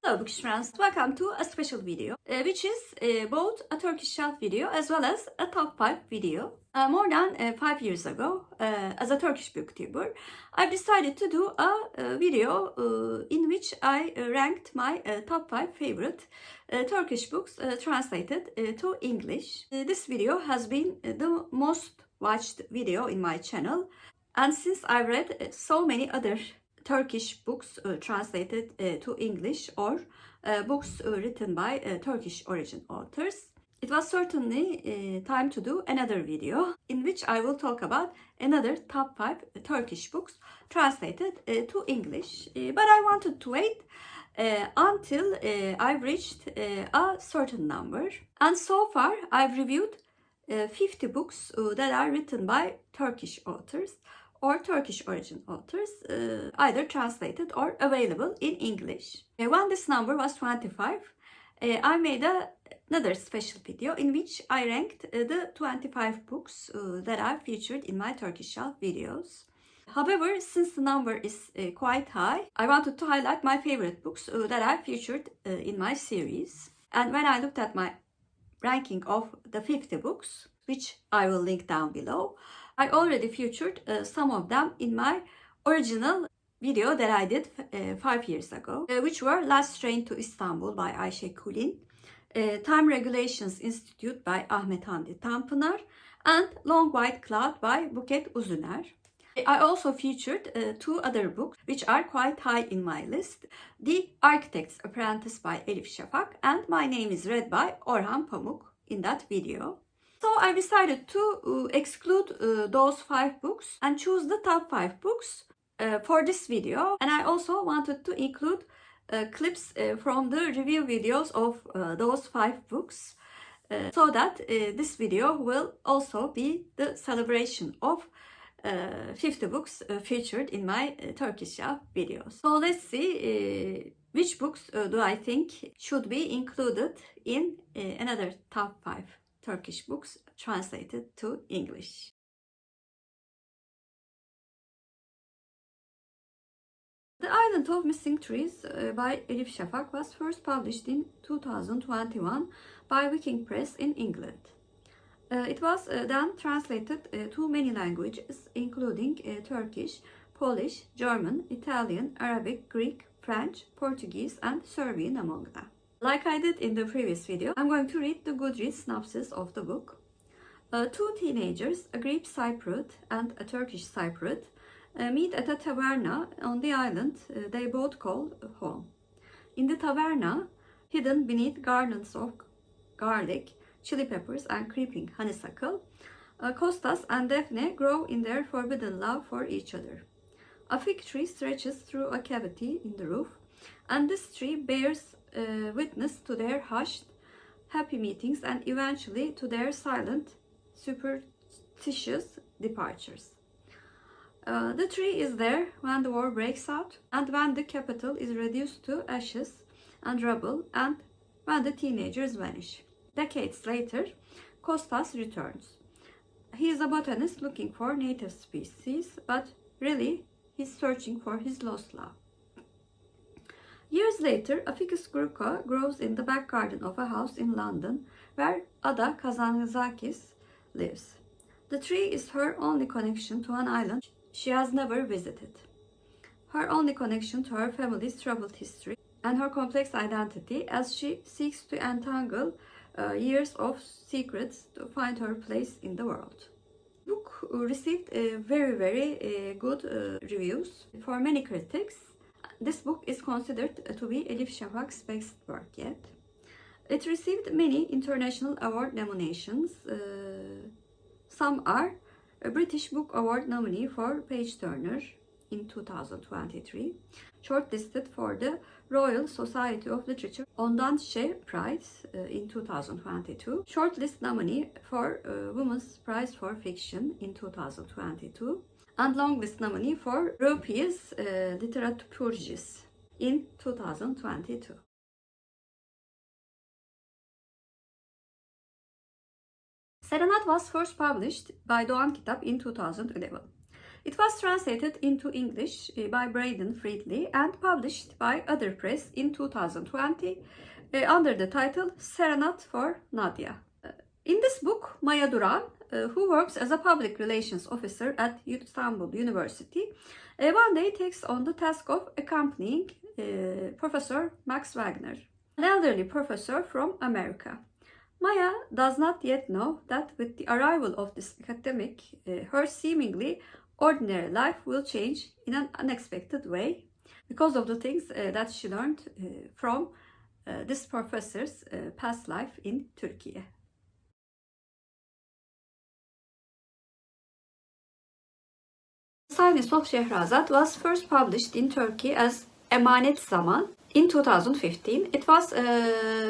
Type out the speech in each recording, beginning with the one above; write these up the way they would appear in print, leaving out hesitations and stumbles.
Hello Bookish friends, welcome to a special video which is both a Turkish shelf video as well as a top 5 video. More than 5 years ago, as a Turkish booktuber, I've decided to do a video in which I ranked my top 5 favorite Turkish books translated to English. This video has been the most watched video in my channel, and since I read so many other Turkish books translated to English or books written by Turkish origin authors, it was certainly time to do another video in which I will talk about another top 5 Turkish books translated to English. But I wanted to wait until I've reached a certain number. And so far I've reviewed 50 books that are written by Turkish authors or Turkish origin authors, either translated or available in English. When this number was 25, I made another special video in which I ranked the 25 books that I featured in my Turkish shelf videos. However, since the number is quite high, I wanted to highlight my favorite books that I featured in my series. And when I looked at my ranking of the 50 books, which I will link down below, I already featured some of them in my original video that I did 5 years ago, which were Last Train to Istanbul by Ayşe Kulin, Time Regulations Institute by Ahmet Hamdi Tanpınar, and Long White Cloud by Buket Uzuner. I also featured 2 other books which are quite high in my list: The Architect's Apprentice by Elif Şafak and My Name is Red by Orhan Pamuk in that video. So I decided to exclude those 5 books and choose the top 5 books for this video. And I also wanted to include clips from the review videos of those 5 books so that this video will also be the celebration of 50 books featured in my Turkish shelf videos. So let's see which books do I think should be included in another top 5 Turkish books translated to English. The Island of Missing Trees by Elif Şafak was first published in 2021 by Viking Press in England. It was then translated to many languages, including Turkish, Polish, German, Italian, Arabic, Greek, French, Portuguese, and Serbian among them. Like I did in the previous video, I'm going to read the Goodreads synopsis of the book. 2 teenagers, a Greek Cypriot and a Turkish Cypriot, meet at a taverna on the island they both call home. In the taverna, hidden beneath garlands of garlic, chili peppers, and creeping honeysuckle, Kostas and Defne grow in their forbidden love for each other. A fig tree stretches through a cavity in the roof, and this tree bears witness to their hushed, happy meetings and eventually to their silent, superstitious departures. The tree is there when the war breaks out, and when the capital is reduced to ashes and rubble, and when the teenagers vanish. Decades later, Kostas returns. He is a botanist looking for native species, but really he's searching for his lost love. Years later, a ficus gruca grows in the back garden of a house in London where Ada Kazantzakis lives. The tree is her only connection to an island she has never visited, her only connection to her family's troubled history, and her complex identity as she seeks to untangle years of secrets to find her place in the world. The book received very good reviews for many critics. This book is considered to be Elif Şafak's best work yet. It received many international award nominations. Some are a British Book Award nominee for Page Turner in 2023, shortlisted for the Royal Society of Literature Ondan Şey Prize in 2022, shortlist nominee for Women's Prize for Fiction in 2022, and longlist nominee for Europe's Literaturgis in 2022. Serenade was first published by Doğan Kitap in 2011. It was translated into English by Braden Friedley and published by Other Press in 2020 under the title Serenade for Nadia. In this book, Maya Duran, who works as a public relations officer at Istanbul University, one day takes on the task of accompanying Professor Max Wagner, an elderly professor from America. Maya does not yet know that with the arrival of this academic, her seemingly ordinary life will change in an unexpected way because of the things that she learned from this professor's past life in Turkey. Silence of Scherazade was first published in Turkey as Emanet Zaman in 2015. It was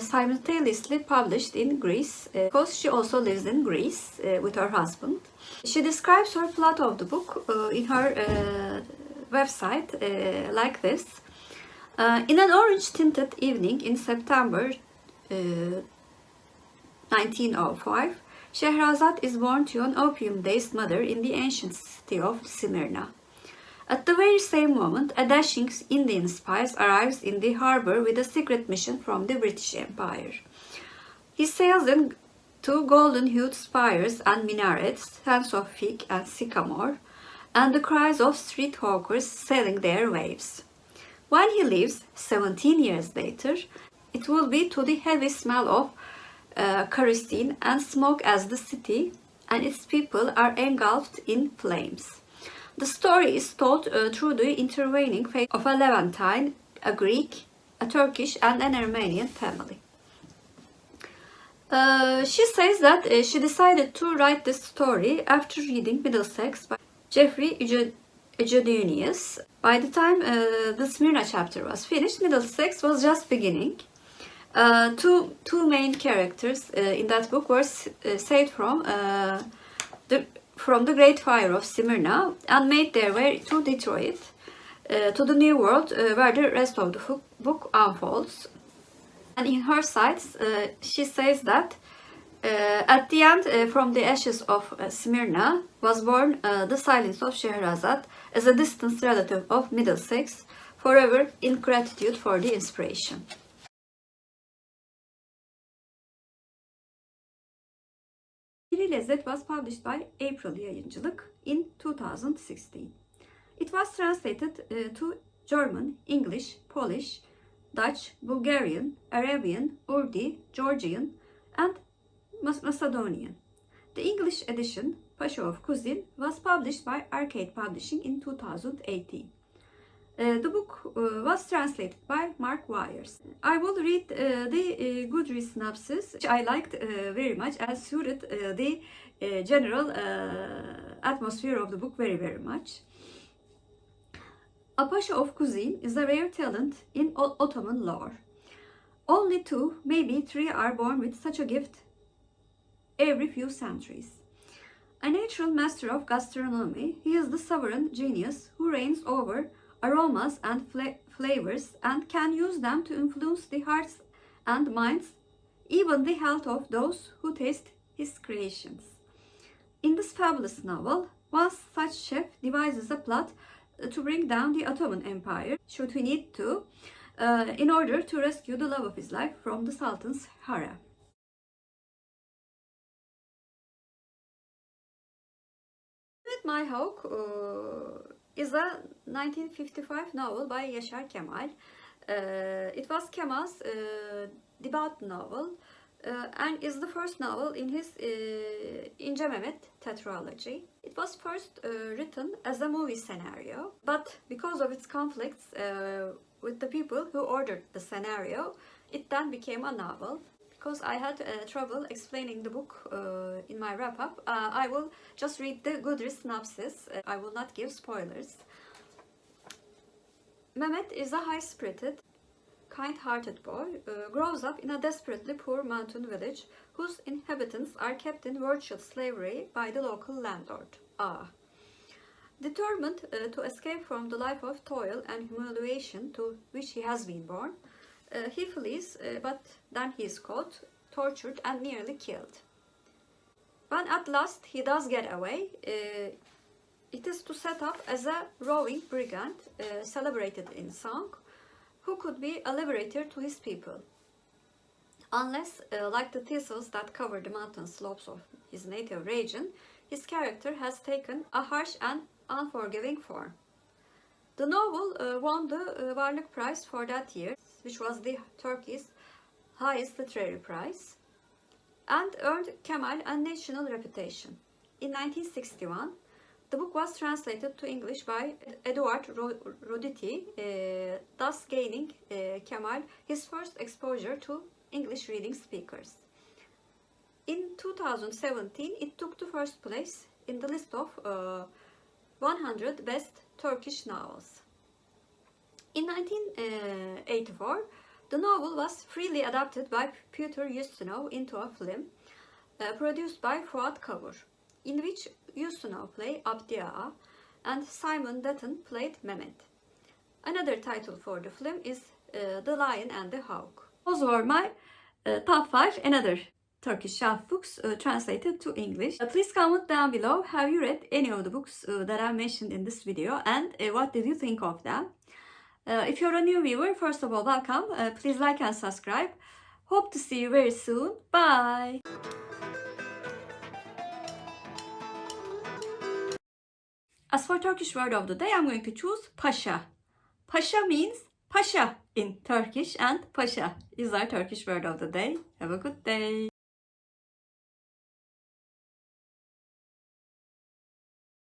simultaneously published in Greece because she also lives in Greece with her husband. She describes her plot of the book in her website like this. In an orange-tinted evening in September 1905, Scherazade is born to an opium-dazed mother in the ancient city of Smyrna. At the very same moment, a dashing Indian spy arrives in the harbor with a secret mission from the British Empire. He sails in to golden-hued spires and minarets, scents of fig and sycamore, and the cries of street hawkers sailing their waves. When he leaves, 17 years later, it will be to the heavy smell of kerosene and smoke as the city and its people are engulfed in flames. The story is told through the intervening fate of a Levantine, a Greek, a Turkish, and an Armenian family. She says that she decided to write this story after reading Middlesex by Geoffrey Eugenius. By the time the Smyrna chapter was finished, Middlesex was just beginning. Two main characters in that book were saved from the Great Fire of Smyrna and made their way to Detroit, to the New World where the rest of the book unfolds. And in her sides, she says that at the end, from the ashes of Smyrna, was born the Silence of Scherazade as a distant relative of Middlesex, forever in gratitude for the inspiration. Biri Lezzet was published by April Yayıncılık in 2016. It was translated to German, English, Polish, Dutch, Bulgarian, Arabian, Urdu, Georgian, and Macedonian. The English edition, Pasha of Cuisine, was published by Arcade Publishing in 2018. The book was translated by Mark Wires. I will read the Goodreads synopsis, which I liked very much and suited the general atmosphere of the book very much. A Pasha of Cuisine is a rare talent in Ottoman lore. Only 2, maybe 3 are born with such a gift every few centuries. A natural master of gastronomy, he is the sovereign genius who reigns over aromas and flavors and can use them to influence the hearts and minds, even the health of those who taste his creations. In this fabulous novel, one such chef devises a plot to bring down the Ottoman Empire, should he need to, in order to rescue the love of his life from the Sultan's harem. My Hawk is a 1955 novel by Yaşar Kemal. It was Kemal's debut novel and is the first novel in his İnce Mehmet tetralogy. It was first written as a movie scenario, but because of its conflicts with the people who ordered the scenario, it then became a novel. Because I had trouble explaining the book in my wrap-up, I will just read the Goodreads synopsis. I will not give spoilers. Mehmet is a high-spirited, kind-hearted boy, grows up in a desperately poor mountain village whose inhabitants are kept in virtual slavery by the local landlord. Determined to escape from the life of toil and humiliation to which he has been born, he flees, but then he is caught, tortured, and nearly killed. When at last he does get away, It is to set up as a roving brigand, celebrated in song, who could be a liberator to his people. Unless, like the thistles that cover the mountain slopes of his native region, his character has taken a harsh and unforgiving form. The novel won the Varlık Prize for that year, which was the Turkey's highest literary prize, and earned Kemal a national reputation. In 1961, the book was translated to English by Eduard Roditi, thus gaining Kemal his first exposure to English reading speakers. In 2017, it took the first place in the list of 100 best Turkish novels. In 1984, the novel was freely adapted by Peter Ustinov into a film produced by Fuat Kavur, in which Ustinov played Abdia and Simon Dutton played Mehmet. Another title for the film is The Lion and the Hawk. Those were my top 5 another Turkish shelf books translated to English. Please comment down below, have you read any of the books that I mentioned in this video, and what did you think of them? If you're a new viewer, first of all, welcome. Please like and subscribe. Hope to see you very soon. Bye! As for Turkish word of the day, I'm going to choose Pasha. Pasha means Pasha in Turkish, and Pasha is our Turkish word of the day. Have a good day.